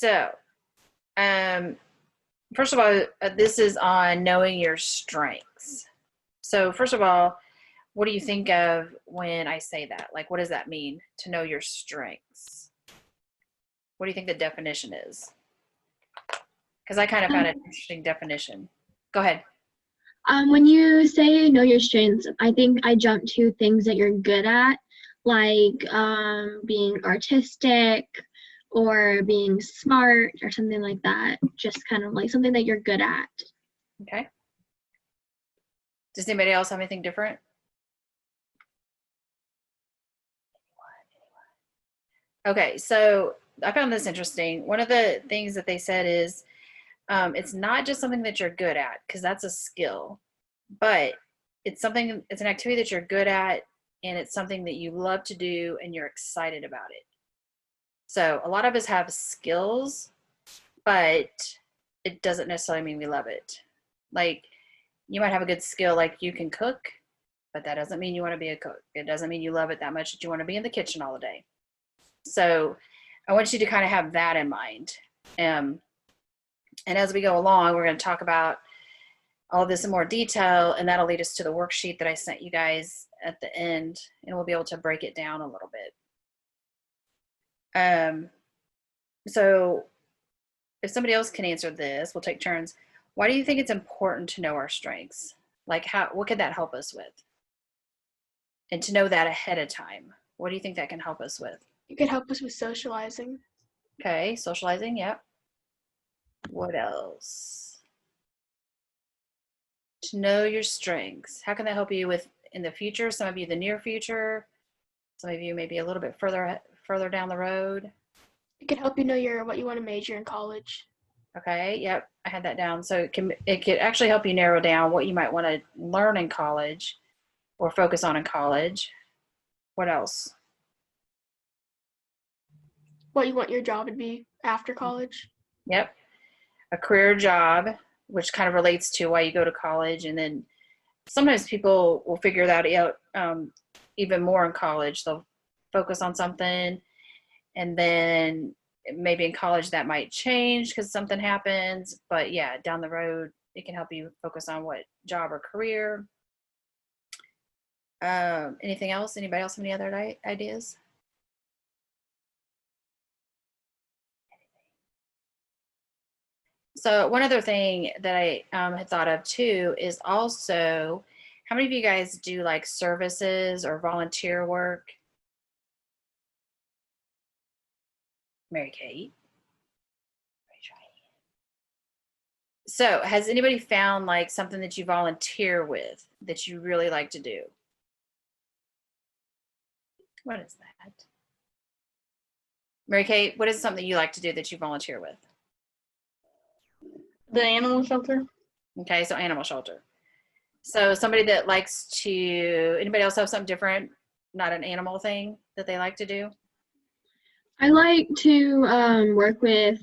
So, um, first of all, this is on knowing your strengths. So, first of all, what do you think of when I say that? Like, what does that mean to know your strengths? What do you think the definition is? Because I kind of found an interesting definition. Go ahead. When you say know your strengths, I think I jump to things that you're good at, like being artistic or being smart or something like that. Just kind of like something that you're good at. Okay. Does anybody else have anything different? Okay, so I found this interesting. One of the things that they said is it's not just something that you're good at, because that's a skill, but it's an activity that you're good at, and it's something that you love to do and you're excited about it. So a lot of us have skills, but it doesn't necessarily mean we love it. Like, you might have a good skill, like you can cook, but that doesn't mean you want to be a cook. It doesn't mean you love it that much that you want to be in the kitchen all the day. So I want you to kind of have that in mind. And as we go along, we're going to talk about all of this in more detail, and that'll lead us to the worksheet that I sent you guys at the end, and we'll be able to break it down a little bit. So if somebody else can answer this, we'll take turns. Why do you think it's important to know our strengths? Like, what could that help us with? And to know that ahead of time, what do you think that can help us with? It could help us with socializing. Okay, socializing, yep. What else? To know your strengths. How can that help you with in the future? Some of you the near future. Some of you maybe a little bit further down the road. It could help you know what you want to major in college. Okay, yep, I had that down. So it could actually help you narrow down what you might want to learn in college or focus on in college. What else? What you want your job to be after college. Yep, a career job, which kind of relates to why you go to college. And then sometimes people will figure that out even more in college. They'll focus on something, and then maybe in college that might change because something happens. But yeah, down the road, it can help you focus on what job or career. Anything else? Anybody else have any other ideas? So one other thing that I had thought of too is also, how many of you guys do like services or volunteer work? Mary Kate. So has anybody found like something that you volunteer with that you really like to do? What is that? Mary Kate, what is something you like to do that you volunteer with? The animal shelter. Okay, so animal shelter. So somebody that likes to, anybody else have something different, not an animal thing that they like to do? I like to work with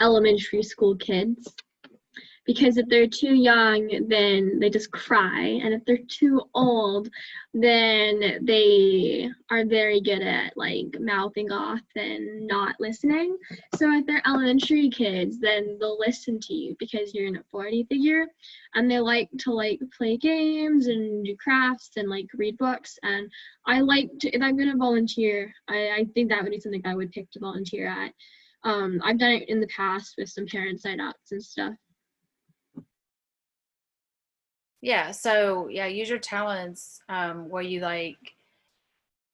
elementary school kids, because if they're too young, then they just cry, and if they're too old, then they are very good at like mouthing off and not listening. So if they're elementary kids, then they'll listen to you because you're an authority figure, and they like to like play games and do crafts and like read books. And I like to, if I'm going to volunteer, I think that would be something I would pick to volunteer at. I've done it in the past with some parent sign ups and stuff. Yeah, so yeah, use your talents where you like,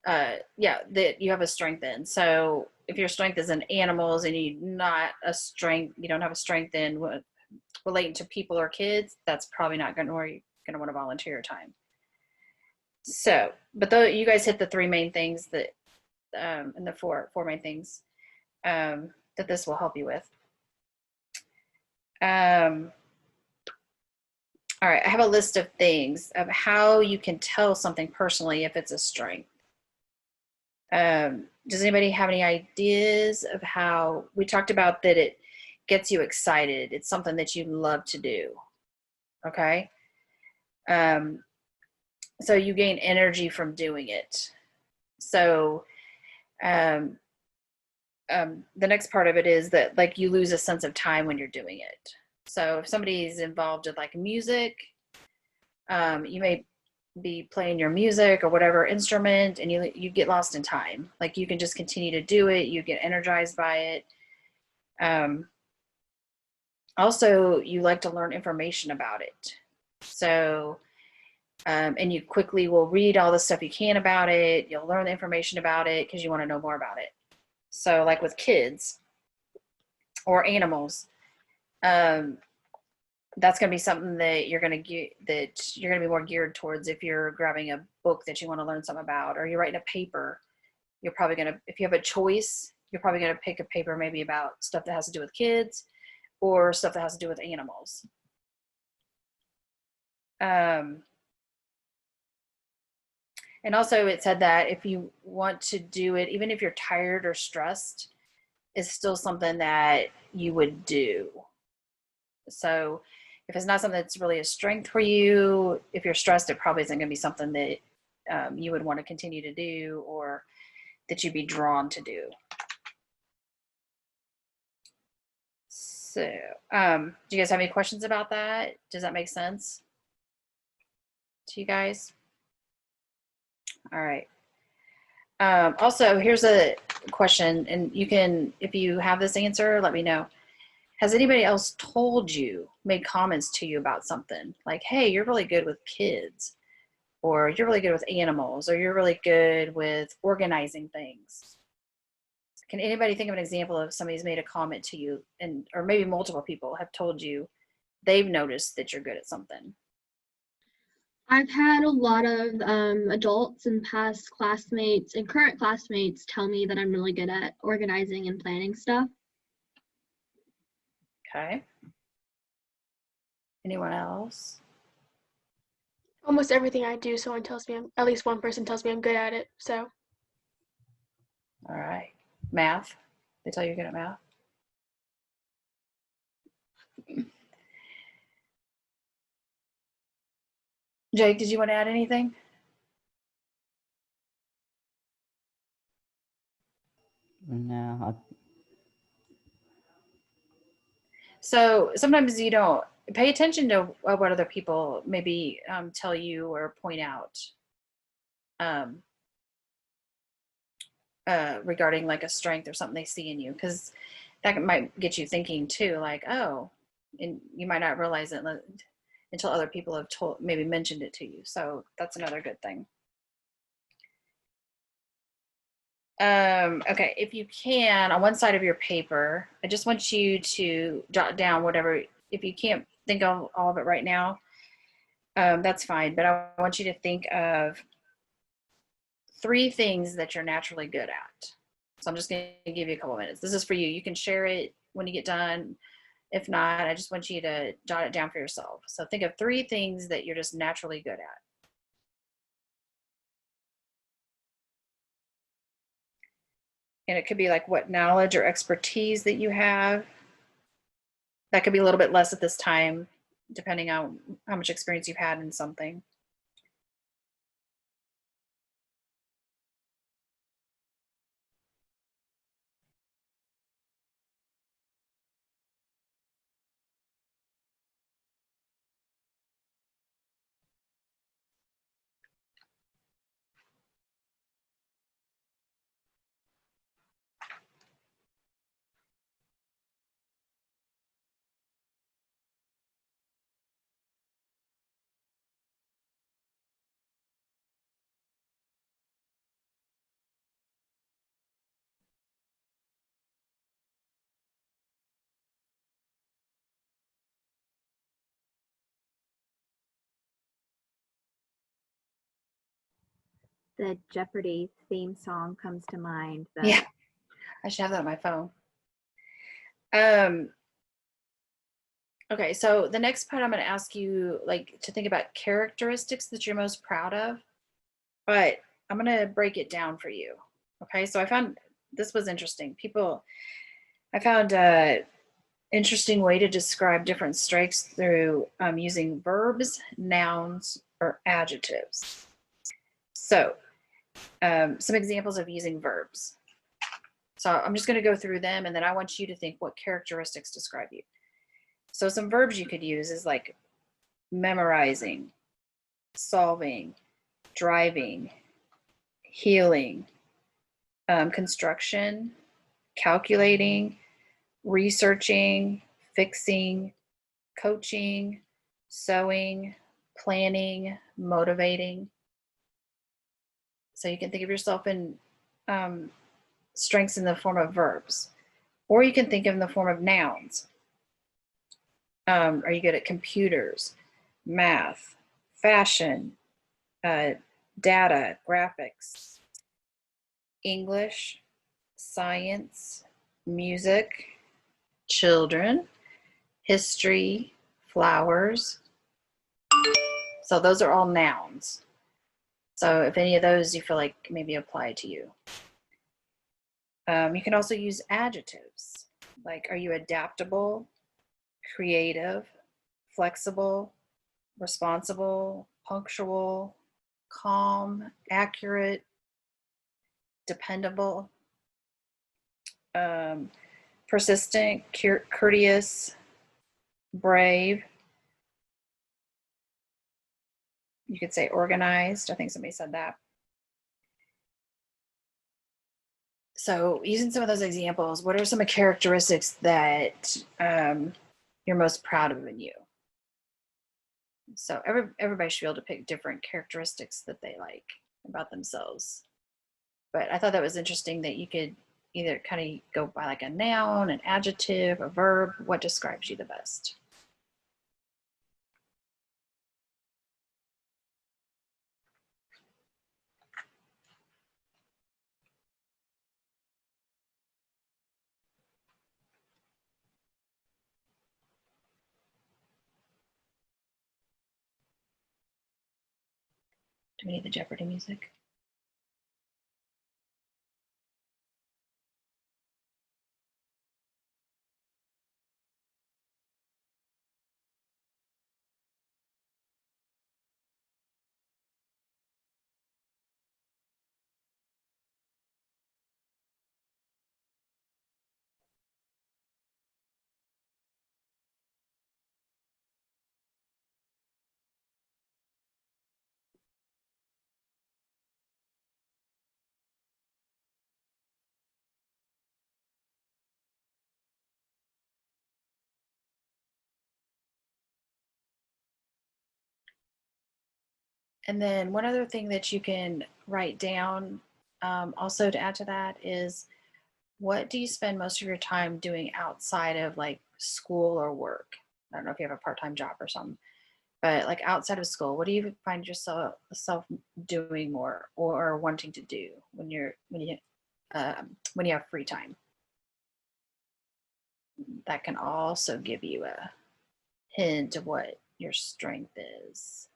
yeah, that you have a strength in. So if your strength is in animals and you don't have a strength in relating to people or kids, that's probably not going to where you're going to want to volunteer your time. So, but though you guys hit the three main things that, and the four main things that this will help you with. All right, I have a list of things of how you can tell something personally if it's a strength. Does anybody have any ideas of how, we talked about that it gets you excited. It's something that you love to do, okay? So you gain energy from doing it. So the next part of it is that like you lose a sense of time when you're doing it. So if somebody's involved with like music, you may be playing your music or whatever instrument, and you get lost in time. Like you can just continue to do it. You get energized by it. Also, you like to learn information about it. So, and you quickly will read all the stuff you can about it. You'll learn the information about it because you want to know more about it. So, like with kids or animals, that's going to be something that you're going to be more geared towards if you're grabbing a book that you want to learn something about, or you're writing a paper. You're probably going to, if you have a choice, you're probably going to pick a paper maybe about stuff that has to do with kids or stuff that has to do with animals. And also it said that if you want to do it, even if you're tired or stressed, it's still something that you would do. So if it's not something that's really a strength for you, if you're stressed, it probably isn't going to be something that you would want to continue to do or that you'd be drawn to do. So, do you guys have any questions about that? Does that make sense to you guys? All right. Also, here's a question, and you can, if you have this answer, let me know. Has anybody else told you, made comments to you about something? Like, hey, you're really good with kids, or you're really good with animals, or you're really good with organizing things. Can anybody think of an example of somebody's made a comment to you, and or maybe multiple people have told you they've noticed that you're good at something? I've had a lot of adults and past classmates and current classmates tell me that I'm really good at organizing and planning stuff. Okay. Anyone else? Almost everything I do, someone tells me at least one person tells me I'm good at it. So All right. Math. They tell you you're good at math. Jake, did you want to add anything? No, So sometimes you don't pay attention to what other people maybe tell you or point out um, regarding like a strength or something they see in you, because that might get you thinking too, like, oh, and you might not realize it until other people have maybe mentioned it to you. So that's another good thing. Okay, if you can, on one side of your paper, I just want you to jot down whatever, if you can't think of all of it right now, that's fine, but I want you to think of 3 things that you're naturally good at. So I'm just going to give you a couple minutes. This is for you. You can share it when you get done. If not, I just want you to jot it down for yourself. So think of 3 things that you're just naturally good at. And it could be like what knowledge or expertise that you have. That could be a little bit less at this time, depending on how much experience you've had in something. The Jeopardy theme song comes to mind. Yeah, I should have that on my phone. Okay, so the next part I'm going to ask you like to think about characteristics that you're most proud of, but I'm going to break it down for you. Okay, so I found this was interesting. I found a interesting way to describe different strengths through using verbs, nouns, or adjectives. So some examples of using verbs. So I'm just going to go through them, and then I want you to think what characteristics describe you. So some verbs you could use is like memorizing, solving, driving, healing, construction, calculating, researching, fixing, coaching, sewing, planning, motivating. So you can think of yourself in strengths in the form of verbs, or you can think of them in the form of nouns. Are you good at computers, math, fashion, data, graphics, English, science, music, children, history, flowers? So those are all nouns. So if any of those you feel like maybe apply to you. You can also use adjectives, like are you adaptable, creative, flexible, responsible, punctual, calm, accurate, dependable, persistent, courteous, brave. You could say organized. I think somebody said that. So using some of those examples, what are some of the characteristics that you're most proud of in you? So everybody should be able to pick different characteristics that they like about themselves. But I thought that was interesting that you could either kind of go by like a noun, an adjective, a verb. What describes you the best? Do we need the Jeopardy music? And then one other thing that you can write down also to add to that is, what do you spend most of your time doing outside of like school or work? I don't know if you have a part-time job or something, but like outside of school, what do you find yourself doing more or wanting to do when you have free time? That can also give you a hint of what your strength is.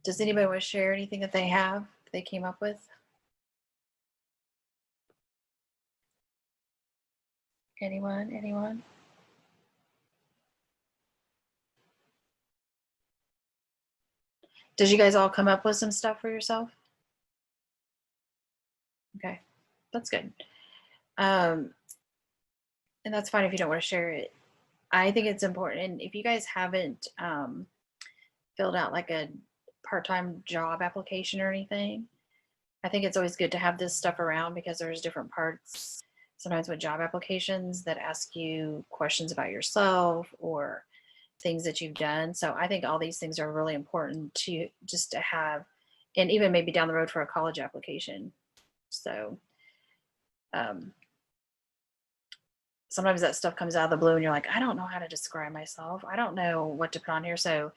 Does anybody want to share anything that they came up with? Anyone? Did you guys all come up with some stuff for yourself? Okay, that's good. And that's fine if you don't want to share it. I think it's important. And if you guys haven't filled out like a part-time job application or anything, I think it's always good to have this stuff around because there's different parts sometimes with job applications that ask you questions about yourself or things that you've done. So I think all these things are really important to just to have, and even maybe down the road for a college application. So sometimes that stuff comes out of the blue and you're like, I don't know how to describe myself. I don't know what to put on here. So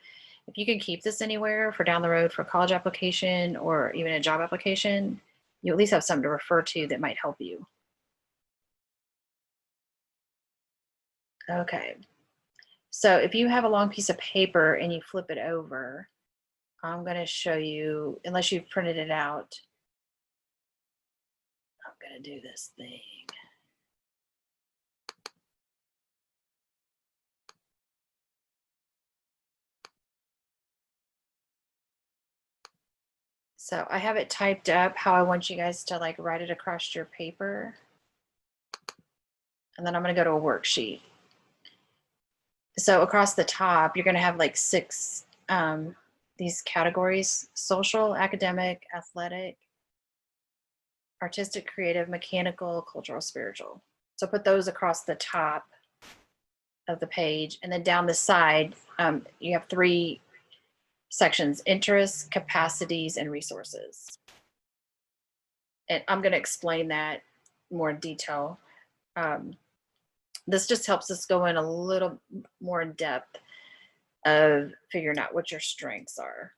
if you can keep this anywhere for down the road for a college application or even a job application, you at least have something to refer to that might help you. Okay. So if you have a long piece of paper and you flip it over, I'm going to show you, unless you've printed it out, I'm going to do this thing. So I have it typed up how I want you guys to like write it across your paper. And then I'm going to go to a worksheet. So across the top, you're going to have like 6 these categories: social, academic, athletic, artistic, creative, mechanical, cultural, spiritual. So put those across the top of the page. And then down the side, you have 3 sections: interests, capacities, and resources. And I'm going to explain that more in detail. This just helps us go in a little more in depth of figuring out what your strengths are.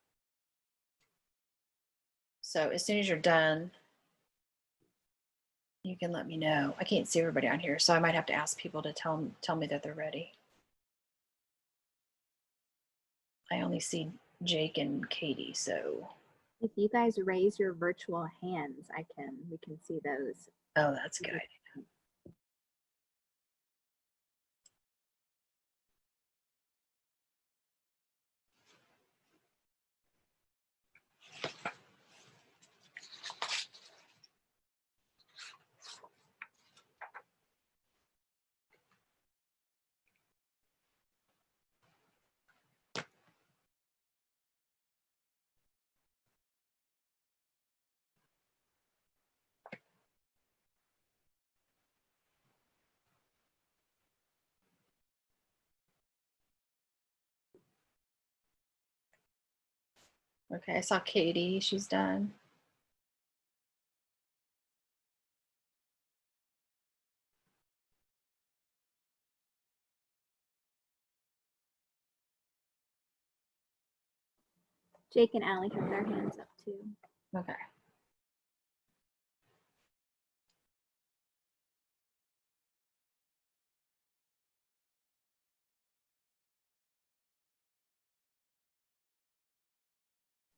So as soon as you're done, you can let me know. I can't see everybody on here, so I might have to ask people to tell me that they're ready. I only see Jake and Katie, so. If you guys raise your virtual hands, we can see those. Oh, that's a good idea. Okay, I saw Katie, she's done. Jake and Allie have their hands up too. Okay.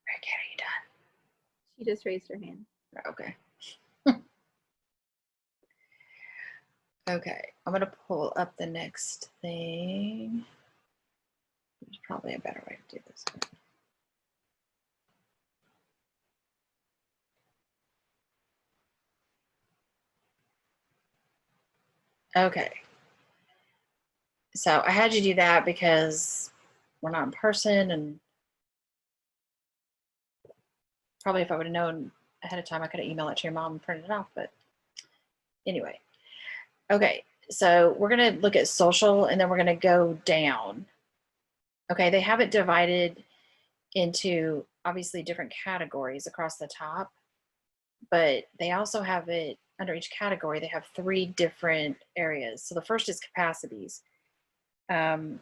Rick, are you done? She just raised her hand. Okay. Okay, I'm gonna pull up the next thing. There's probably a better way to do this. Okay. So I had you do that because we're not in person, and probably if I would have known ahead of time, I could have emailed it to your mom and printed it off, but anyway. Okay, so we're gonna look at social and then we're gonna go down. Okay, they have it divided into obviously different categories across the top, but they also have it under each category. They have 3 different areas. So the first is capacities. And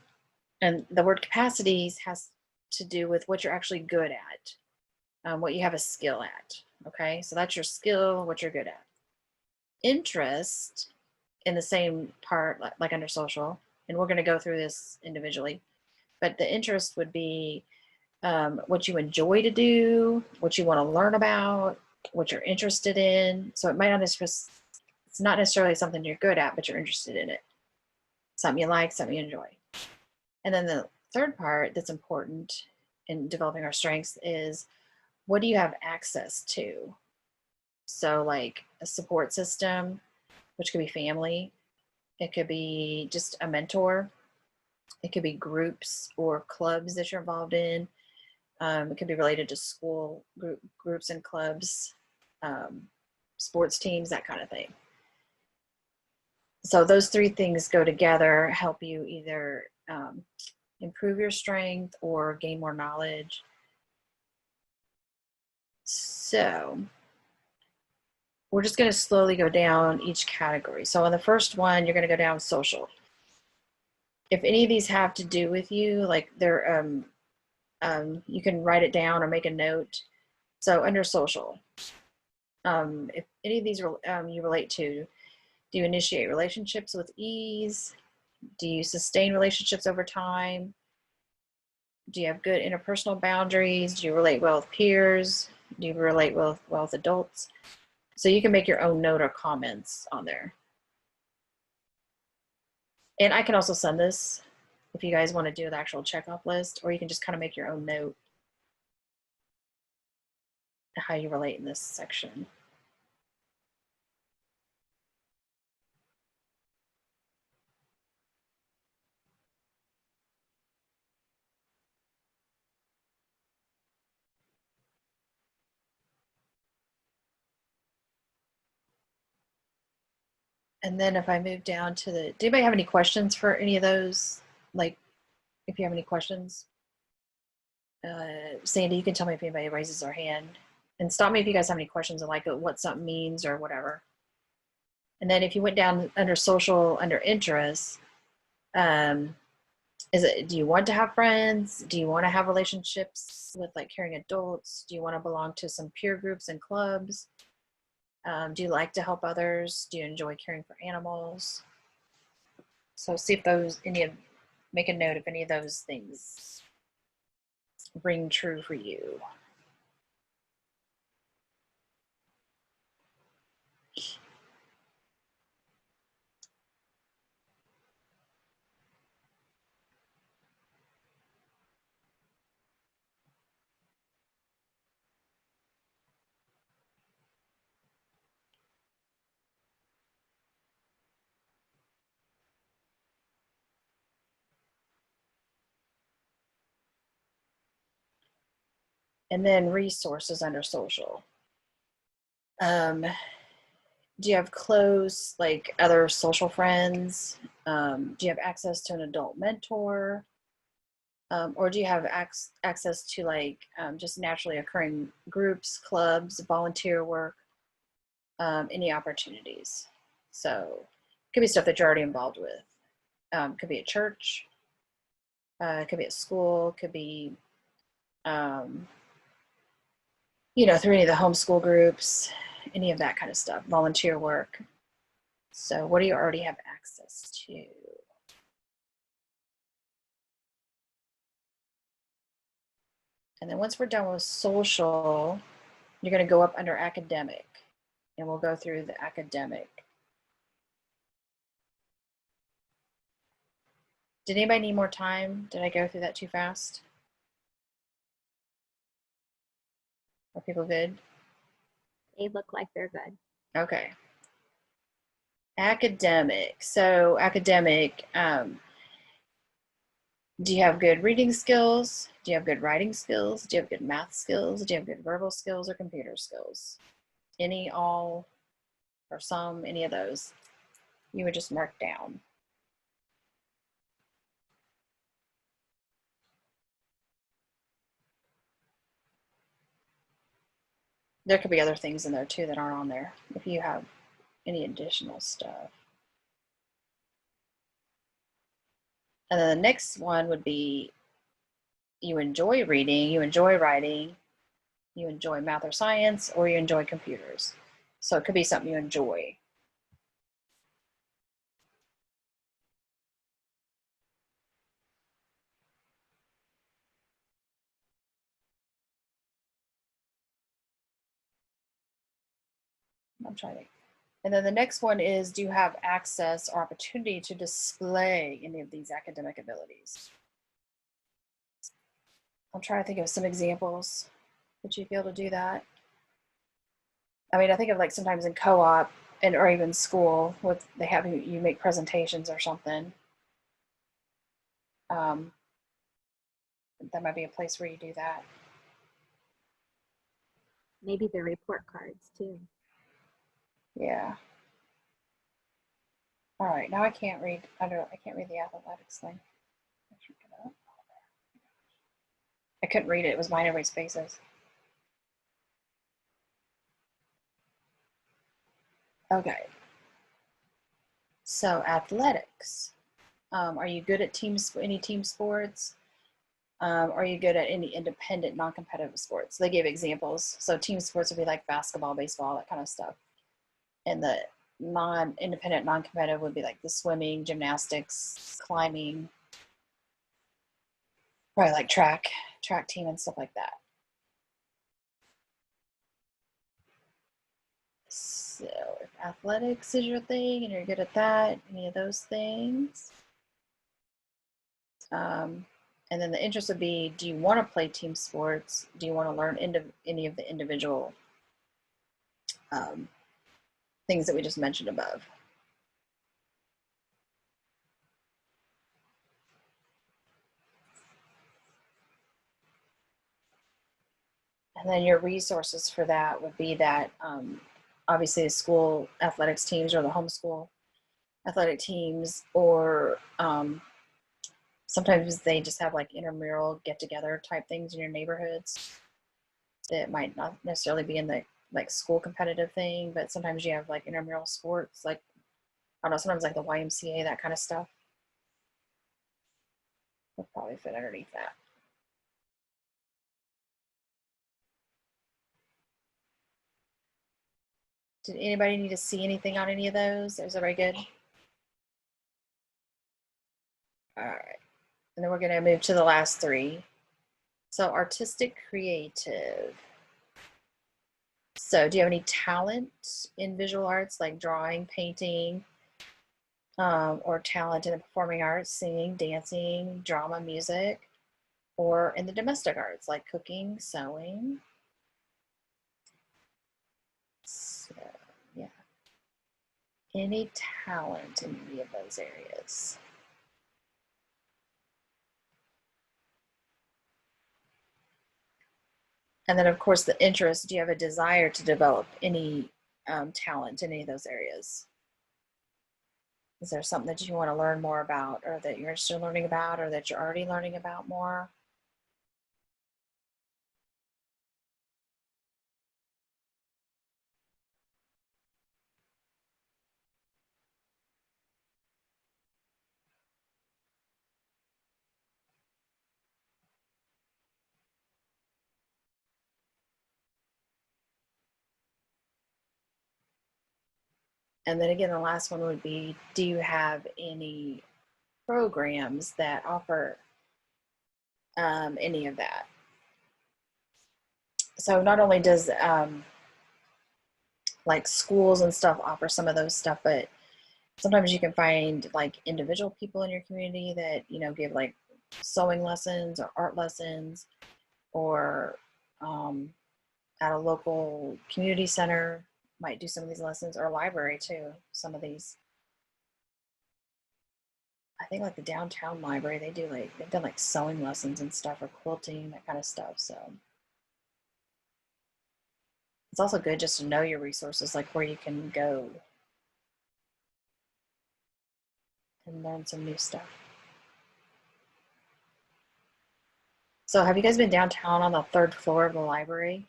the word capacities has to do with what you're actually good at, what you have a skill at. Okay, so that's your skill, what you're good at. Interest in the same part, like under social, and we're going to go through this individually, but the interest would be what you enjoy to do, what you want to learn about, what you're interested in. So it might not necessarily, it's not necessarily something you're good at, but you're interested in it. Something you like, something you enjoy. And then the third part that's important in developing our strengths is what do you have access to? So like a support system, which could be family. It could be just a mentor. It could be groups or clubs that you're involved in. It could be related to school groups and clubs, sports teams, that kind of thing. So those three things go together, help you either improve your strength or gain more knowledge. So we're just going to slowly go down each category. So on the first one, you're going to go down social. If any of these have to do with you, like they're, you can write it down or make a note. So under social, if any of these you relate to, do you initiate relationships with ease? Do you sustain relationships over time? Do you have good interpersonal boundaries? Do you relate well with peers? Do you relate well with adults? So you can make your own note or comments on there. And I can also send this if you guys want to do the actual checkoff list, or you can just kind of make your own note how you relate in this section. And then if I move down to the, do anybody have any questions for any of those? Like, if you have any questions, Sandy, you can tell me if anybody raises their hand, and stop me if you guys have any questions on like what something means or whatever. And then if you went down under social, under interests, is it, do you want to have friends? Do you want to have relationships with like caring adults? Do you want to belong to some peer groups and clubs? Do you like to help others? Do you enjoy caring for animals? So see if those, make a note if any of those things ring true for you. And then resources under social. Do you have close, like other social friends? Do you have access to an adult mentor? Or do you have access to like just naturally occurring groups, clubs, volunteer work, any opportunities? So it could be stuff that you're already involved with. Could be a church, it could be at school, it could be, you know, through any of the homeschool groups, any of that kind of stuff, volunteer work. So what do you already have access to? And then once we're done with social, you're going to go up under academic, and we'll go through the academic. Did anybody need more time? Did I go through that too fast? Are people good? They look like they're good. Okay. Academic. So academic, do you have good reading skills? Do you have good writing skills? Do you have good math skills? Do you have good verbal skills or computer skills? Any, all, or some, any of those? You would just mark down. There could be other things in there too that aren't on there if you have any additional stuff. And then the next one would be you enjoy reading, you enjoy writing, you enjoy math or science, or you enjoy computers. So it could be something you enjoy. I'm trying to. And then the next one is, do you have access or opportunity to display any of these academic abilities? I'm trying to think of some examples. Would you be able to do that? I mean, I think of like sometimes in co-op and or even school, with they have you make presentations or something. That might be a place where you do that. Maybe the report cards too. Yeah. All right, now I can't read. I can't read the athletics thing. I couldn't read it. It was mine everybody's faces. Okay. So athletics. Are you good at any team sports? Are you good at any independent, non-competitive sports? They gave examples. So team sports would be like basketball, baseball, that kind of stuff. And the non-independent, non-competitive would be like the swimming, gymnastics, climbing, probably like track team and stuff like that. So if athletics is your thing and you're good at that, any of those things. And then the interest would be, do you want to play team sports? Do you want to learn any of the individual things that we just mentioned above? And then your resources for that would be that obviously the school athletics teams or the homeschool athletic teams, or sometimes they just have like intramural get-together type things in your neighborhoods that might not necessarily be in the like school competitive thing, but sometimes you have like intramural sports, like I don't know, sometimes like the YMCA, that kind of stuff. Would probably fit underneath that. Did anybody need to see anything on any of those? Is everybody good? All right. And then we're going to move to the last three. So artistic, creative. So do you have any talent in visual arts, like drawing, painting, or talent in the performing arts, singing, dancing, drama, music, or in the domestic arts, like cooking, sewing? So, yeah. Any talent in any of those areas? And then, of course, the interest. Do you have a desire to develop any talent in any of those areas? Is there something that you want to learn more about, or that you're interested in learning about, or that you're already learning about more? And then again, the last one would be, do you have any programs that offer any of that? So not only does like schools and stuff offer some of those stuff, but sometimes you can find like individual people in your community that, you know, give like sewing lessons or art lessons, or at a local community center might do some of these lessons, or library too. Some of these, I think like the downtown library, they've done like sewing lessons and stuff, or quilting, that kind of stuff. So it's also good just to know your resources, like where you can go and learn some new stuff. So have you guys been downtown on the third floor of the library?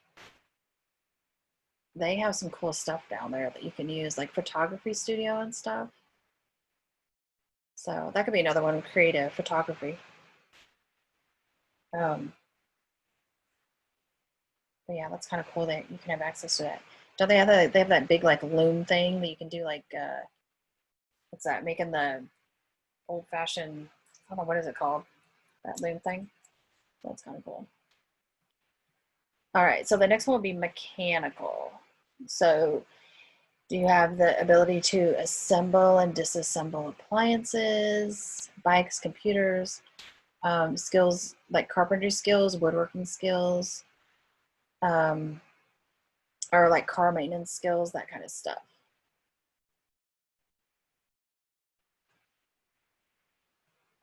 They have some cool stuff down there that you can use, like photography studio and stuff. So that could be another one, creative photography. But yeah, that's kind of cool that you can have access to that. Don't they have they have that big like loom thing that you can do, like what's that? Making the old fashioned, I don't know, what is it called? That loom thing. That's kind of cool. All right, so the next one will be mechanical. So do you have the ability to assemble and disassemble appliances, bikes, computers, skills like carpentry skills, woodworking skills, or like car maintenance skills, that kind of stuff?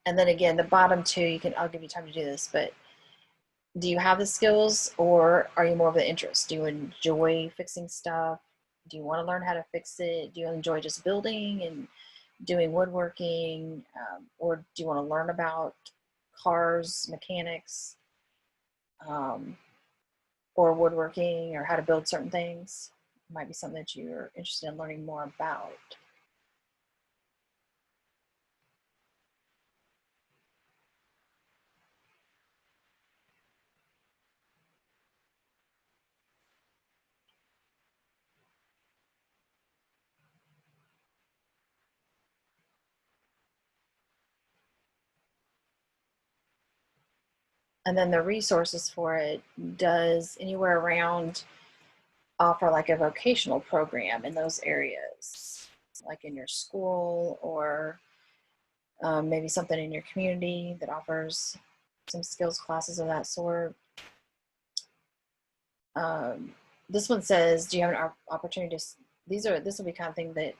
And then again, the bottom two, I'll give you time to do this, but do you have the skills, or are you more of an interest? Do you enjoy fixing stuff? Do you want to learn how to fix it? Do you enjoy just building and doing woodworking? Or do you want to learn about cars, mechanics, um, or woodworking, or how to build certain things? It might be something that you're interested in learning more about. And then the resources for it, does anywhere around offer like a vocational program in those areas, like in your school, or maybe something in your community that offers some skills classes of that sort? This one says, do you have an opportunity to, this will be kind of thing that,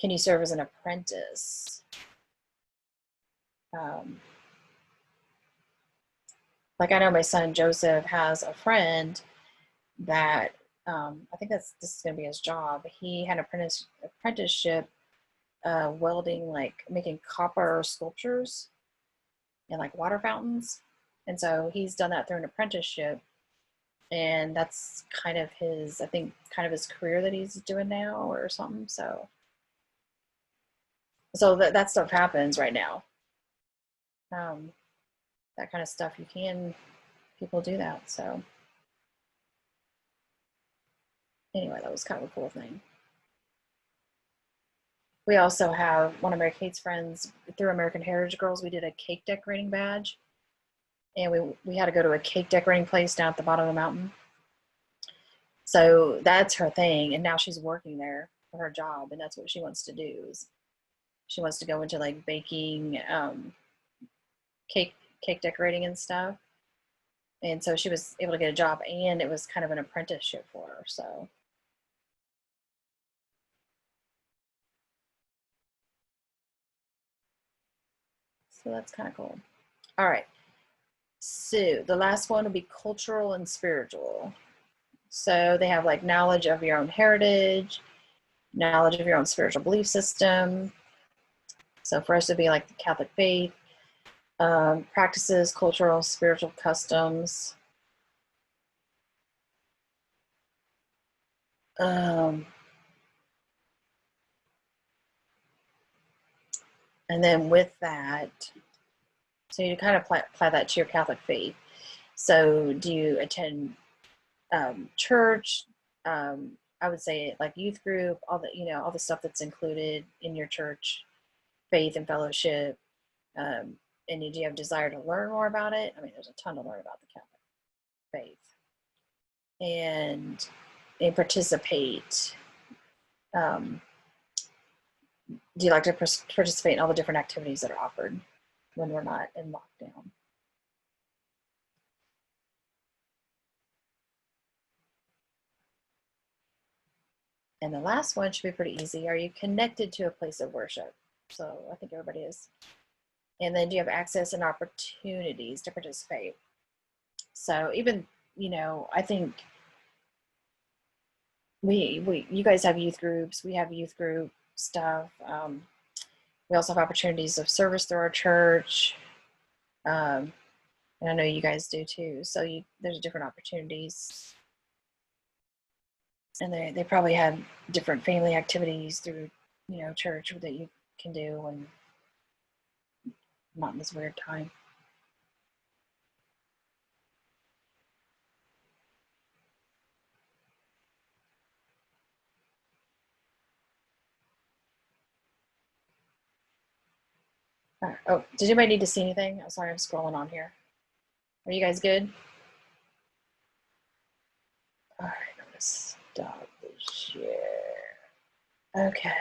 can you serve as an apprentice? Like I know my son Joseph has a friend that I think this is going to be his job. He had an apprenticeship welding, like making copper sculptures and like water fountains. And so he's done that through an apprenticeship. And that's kind of his, I think, kind of his career that he's doing now or something. So that stuff happens right now. That kind of stuff, people do that. So anyway, that was kind of a cool thing. We also have one of Mary Kate's friends through American Heritage Girls. We did a cake decorating badge, and we had to go to a cake decorating place down at the bottom of the mountain. So that's her thing, and now she's working there for her job, and that's what she wants to do. Is she wants to go into like baking, cake decorating and stuff. And so she was able to get a job, and it was kind of an apprenticeship for her. So that's kind of cool. All right. So the last one will be cultural and spiritual. So they have like knowledge of your own heritage, knowledge of your own spiritual belief system. So for us to be like the Catholic faith, practices, cultural, spiritual customs. And then with that, so you kind of apply that to your Catholic faith. So do you attend church? I would say like youth group, all the stuff that's included in your church faith and fellowship. And do you have desire to learn more about it? I mean, there's a ton to learn about the Catholic faith. And participate. Do you like to participate in all the different activities that are offered when we're not in lockdown? And the last one should be pretty easy. Are you connected to a place of worship? So I think everybody is. And then do you have access and opportunities to participate? So even, I think you guys have youth groups. We have youth group stuff. We also have opportunities of service through our church. And I know you guys do too. So there's different opportunities. And they probably have different family activities through, church that you can do, and not in this weird time. All right. Oh, did anybody need to see anything? I'm sorry, I'm scrolling on here. Are you guys good? All right, I'm gonna stop the share. Okay.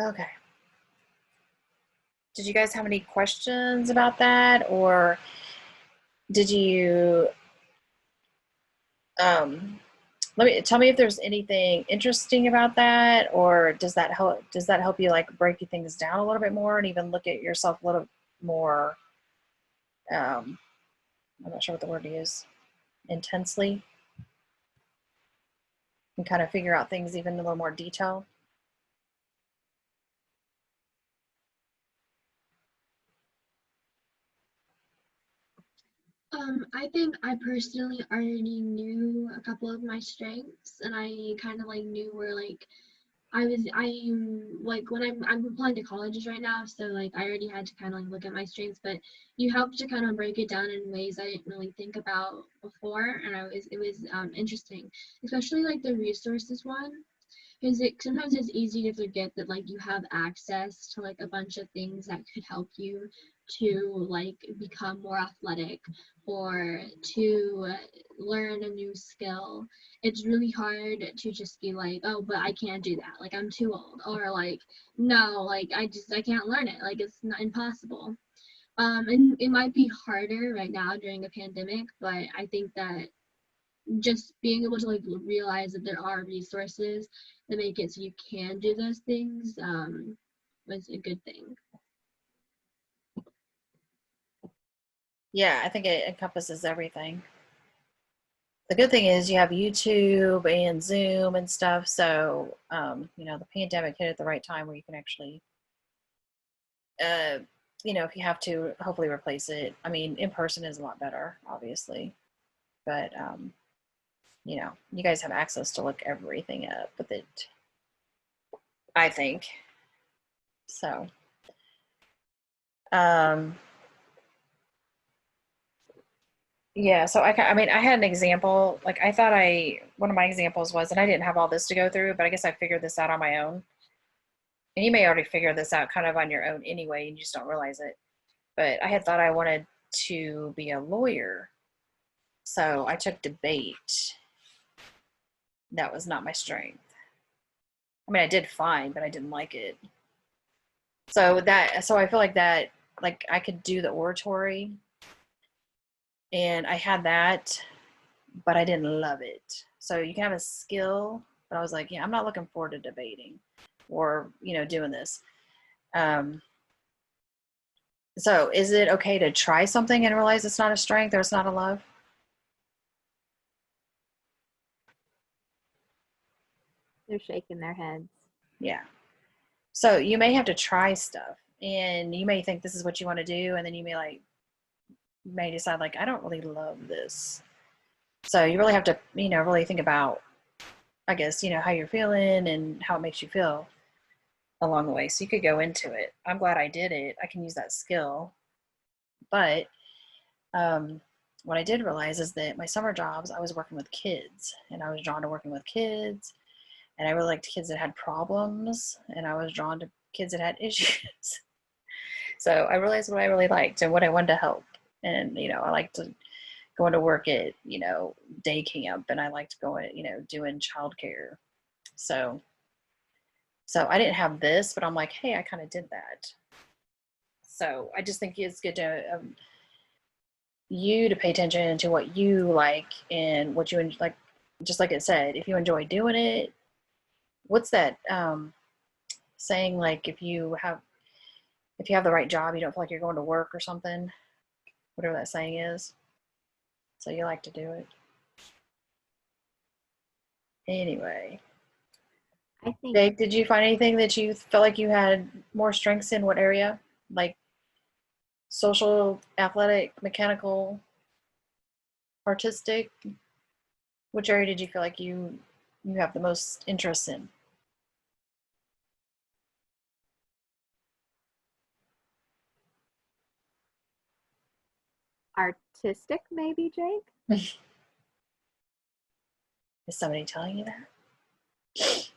Okay. Did you guys have any questions about that, or did you tell me if there's anything interesting about that, or does that help you like break things down a little bit more and even look at yourself a little more, I'm not sure what the word to use, intensely, and kind of figure out things even in a little more detail? I think I personally already knew a couple of my strengths, and I kind of like knew where like I'm like when I'm applying to colleges right now, so like I already had to kind of like look at my strengths, but you helped to kind of break it down in ways I didn't really think about before, and it was interesting, especially like the resources one. Because sometimes it's easy to forget that like you have access to like a bunch of things that could help you to like become more athletic or to learn a new skill. It's really hard to just be like, oh, but I can't do that, like I'm too old, or like no, like I can't learn it, like it's not impossible. And it might be harder right now during a pandemic, but I think that just being able to like realize that there are resources that make it so you can do those things was a good thing. Yeah, I think it encompasses everything. The good thing is you have YouTube and Zoom and stuff, so the pandemic hit at the right time where you can actually, uh, if you have to, hopefully replace it. I mean, in person is a lot better, obviously, but you guys have access to look everything up with it, I think. So, um, yeah. So I mean, I had an example. Like I thought one of my examples was, and I didn't have all this to go through, but I guess I figured this out on my own. And you may already figure this out kind of on your own anyway, and you just don't realize it. But I had thought I wanted to be a lawyer. So I took debate. That was not my strength. I mean, I did fine, but I didn't like it. So I feel like that, like I could do the oratory, and I had that, but I didn't love it. So you can have a skill, but I was like, yeah, I'm not looking forward to debating or, doing this. So is it okay to try something and realize it's not a strength or it's not a love? They're shaking their heads. Yeah. So you may have to try stuff and you may think this is what you want to do. And then you may decide like, I don't really love this. So you really have to, really think about, I guess, how you're feeling and how it makes you feel along the way. So you could go into it. I'm glad I did it. I can use that skill. But what I did realize is that my summer jobs, I was working with kids and I was drawn to working with kids. And I really liked kids that had problems, and I was drawn to kids that had issues. So I realized what I really liked and what I wanted to help. And, I liked to going to work at, day camp, and I liked going, doing childcare. So I didn't have this, but I'm like, hey, I kind of did that. So I just think it's good to you to pay attention to what you like and what you like. Just like it said, if you enjoy doing it, what's that saying? Like if you have the right job, you don't feel like you're going to work or something, whatever that saying is. So you like to do it. Anyway, I think Jake, did you find anything that you felt like you had more strengths in? What area? Like social, athletic, mechanical, artistic? Which area did you feel like you have the most interest in? artistic, maybe, Jake? Is somebody telling you that?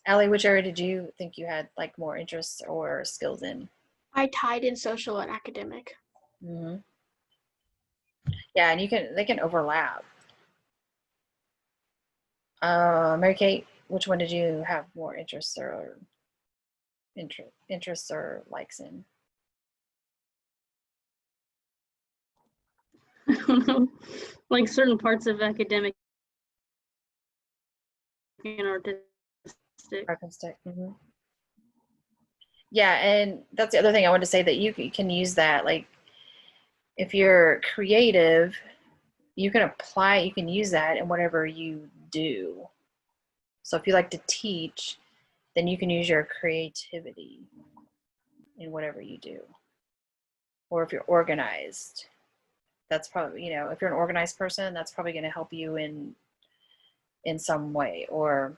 Allie, which area did you think you had like more interests or skills in? I tied in social and academic. Mm-hmm. Yeah, and they can overlap. Mary Kate, which one did you have more interests or likes in? I don't know, like certain parts of academic and artistic. Artistic. Yeah, and that's the other thing I wanted to say, that you can use that. Like, if you're creative, you can use that in whatever you do. So if you like to teach, then you can use your creativity in whatever you do. Or if you're organized, that's probably, if you're an organized person, that's probably going to help you in some way. Or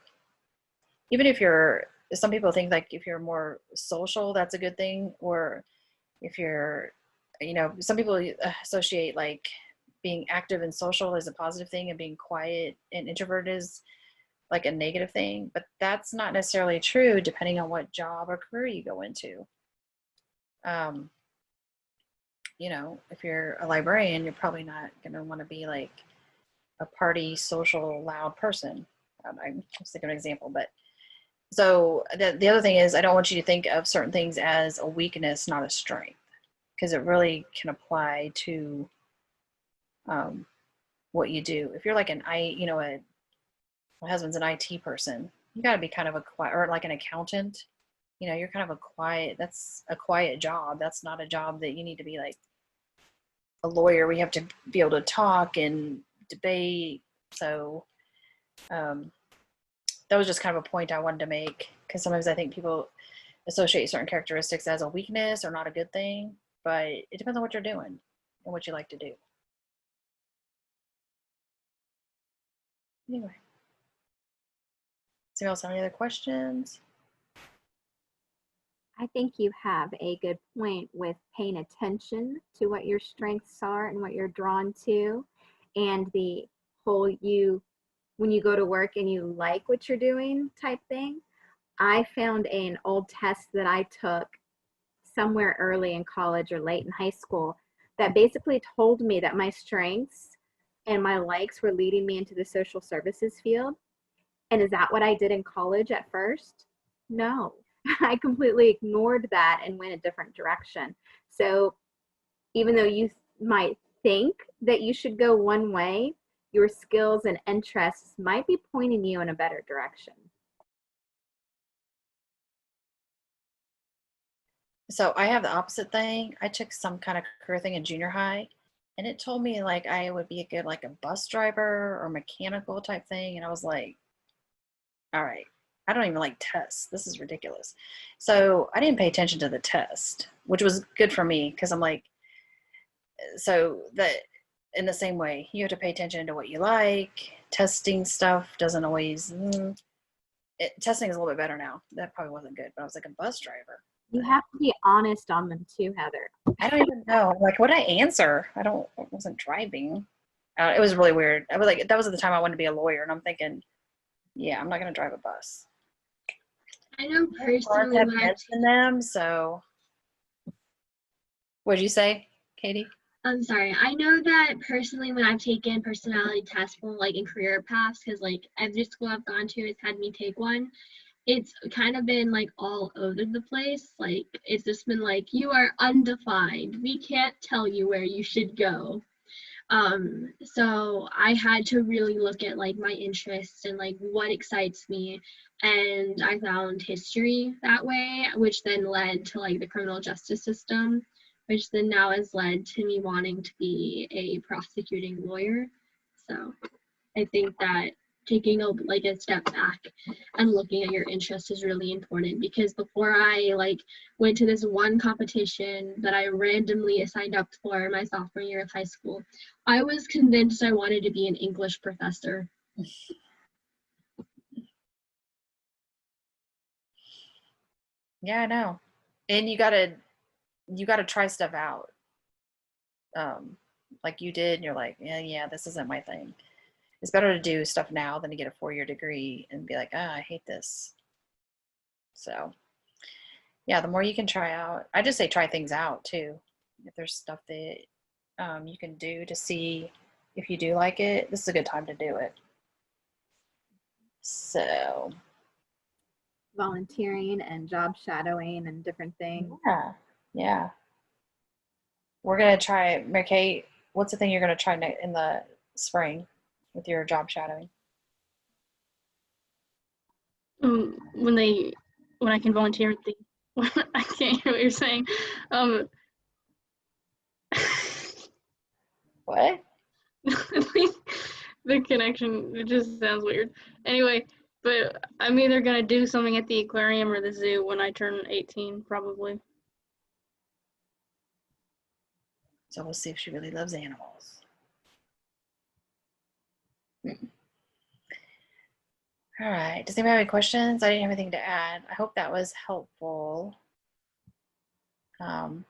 even if some people think like if you're more social, that's a good thing. Or if you're, some people associate like being active and social as a positive thing, and being quiet and introverted is like a negative thing. But that's not necessarily true depending on what job or career you go into. If you're a librarian, you're probably not going to want to be like a party, social, loud person. I'm just thinking of an example, but so the other thing is, I don't want you to think of certain things as a weakness, not a strength, because it really can apply to what you do. If you're like my husband's an IT person, you got to be kind of a quiet, or like an accountant, you're kind of that's a quiet job. That's not a job that you need to be like a lawyer. We have to be able to talk and debate. So that was just kind of a point I wanted to make, because sometimes I think people associate certain characteristics as a weakness or not a good thing, but it depends on what you're doing and what you like to do. Anyway, does anyone else have any other questions? I think you have a good point with paying attention to what your strengths are and what you're drawn to, and the whole when you go to work and you like what you're doing type thing. I found an old test that I took somewhere early in college or late in high school that basically told me that my strengths and my likes were leading me into the social services field. And is that what I did in college at first? No. I completely ignored that and went a different direction. So even though you might think that you should go one way, your skills and interests might be pointing you in a better direction. So I have the opposite thing. I took some kind of career thing in junior high, and it told me like I would be a good like a bus driver or mechanical type thing. And I was like, all right, I don't even like tests. This is ridiculous. So I didn't pay attention to the test, which was good for me, because I'm like, so that in the same way, you have to pay attention to what you like. Testing stuff doesn't always, testing is a little bit better now. That probably wasn't good, but I was like a bus driver. You have to be honest on them too, Heather. I don't even know. Like, what I answer? I wasn't driving. It was really weird. I was like, that was at the time I wanted to be a lawyer, and I'm thinking, yeah, I'm not going to drive a bus. I know Cars personally have when heads in them, so. What'd you say, Katie? I'm sorry. I know that personally when I've taken personality tests for like in career paths, because like every school I've gone to has had me take one, it's kind of been like all over the place. Like it's just been like, you are undefined. We can't tell you where you should go. So I had to really look at like my interests and like what excites me. And I found history that way, which then led to like the criminal justice system, which then now has led to me wanting to be a prosecuting lawyer. So I think that taking a step back and looking at your interests is really important, because before I like went to this one competition that I randomly signed up for my sophomore year of high school, I was convinced I wanted to be an English professor. Yeah, I know. And you gotta try stuff out. Like you did, and you're like, yeah, this isn't my thing. It's better to do stuff now than to get a 4-year degree and be like, I hate this. So yeah, the more you can try out, I just say try things out too. If there's stuff that you can do to see if you do like it, this is a good time to do it. So Volunteering and job shadowing and different things. yeah. We're gonna try, Mary Kate, what's the thing you're going to try in the spring with your job shadowing? When I can volunteer at the, I can't hear what you're saying. What? The connection, it just sounds weird. Anyway, but I'm either gonna do something at the aquarium or the zoo when I turn 18, probably. So we'll see if she really loves animals. All right. Does anybody have any questions? I didn't have anything to add. I hope that was helpful. And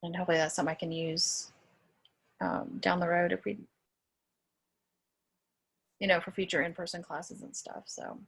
hopefully that's something I can use down the road if we, for future in-person classes and stuff. So